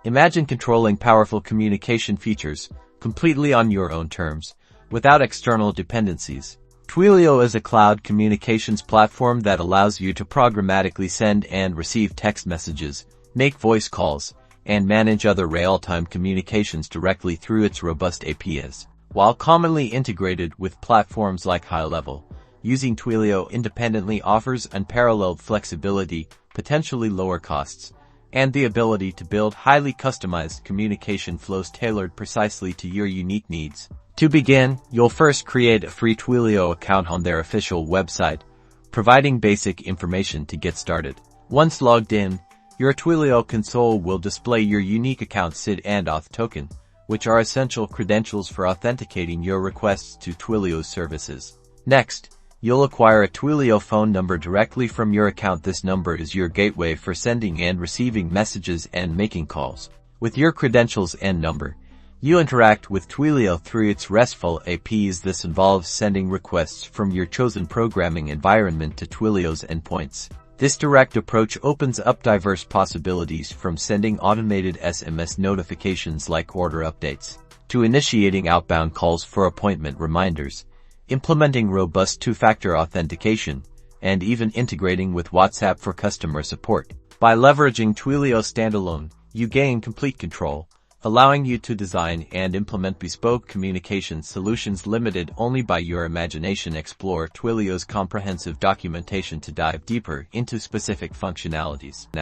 Imagine controlling powerful communication features completely on your own terms, without external dependencies. Twilio is a cloud communications platform that allows you to programmatically send and receive text messages, make voice calls, and manage other real-time communications directly through its robust APIs. While commonly integrated with platforms like HighLevel, using Twilio independently offers unparalleled flexibility, potentially lower costs, and the ability to build highly customized communication flows tailored precisely to your unique needs. To begin, you'll first create a free Twilio account on their official website, providing basic information to get started. Once logged in, your Twilio console will display your unique account SID and Auth token, which are essential credentials for authenticating your requests to Twilio's services. Next, you'll acquire a Twilio phone number directly from your account. This number is your gateway for sending and receiving messages and making calls. With your credentials and number, you interact with Twilio through its RESTful APIs. This involves sending requests from your chosen programming environment to Twilio's endpoints. This direct approach opens up diverse possibilities, from sending automated SMS notifications like order updates, to initiating outbound calls for appointment reminders, implementing robust two-factor authentication, and even integrating with WhatsApp for customer support. By leveraging Twilio Standalone, you gain complete control, allowing you to design and implement bespoke communication solutions limited only by your imagination. Explore Twilio's comprehensive documentation to dive deeper into specific functionalities.